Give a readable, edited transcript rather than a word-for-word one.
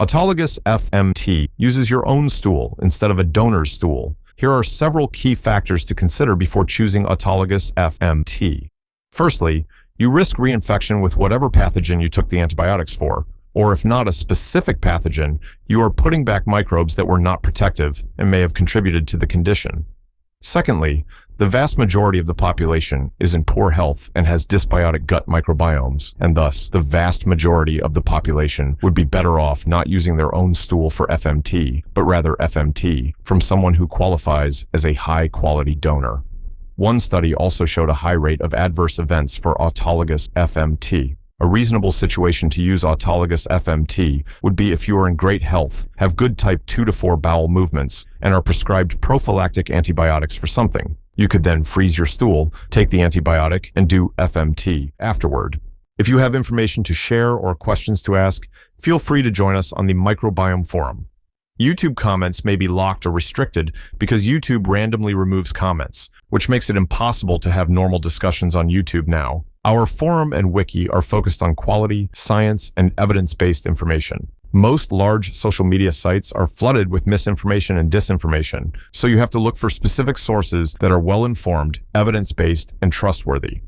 Autologous FMT uses your own stool instead of a donor's stool. Here are several key factors to consider before choosing autologous FMT. Firstly, you risk reinfection with whatever pathogen you took the antibiotics for, or if not a specific pathogen, you are putting back microbes that were not protective and may have contributed to the condition. Secondly, the vast majority of the population is in poor health and has dysbiotic gut microbiomes, and thus the vast majority of the population would be better off not using their own stool for FMT, but rather FMT from someone who qualifies as a high-quality donor. One study also showed a high rate of adverse events for autologous FMT. A reasonable situation to use autologous FMT would be if you are in great health, have good type 2 to 4 bowel movements, and are prescribed prophylactic antibiotics for something. You could then freeze your stool, take the antibiotic, and do FMT afterward. If you have information to share or questions to ask, feel free to join us on the Microbiome forum. YouTube comments may be locked or restricted because YouTube randomly removes comments, which makes it impossible to have normal discussions on YouTube now. Our forum and wiki are focused on quality, science, and evidence-based information. Most large social media sites are flooded with misinformation and disinformation, so you have to look for specific sources that are well-informed, evidence-based, and trustworthy.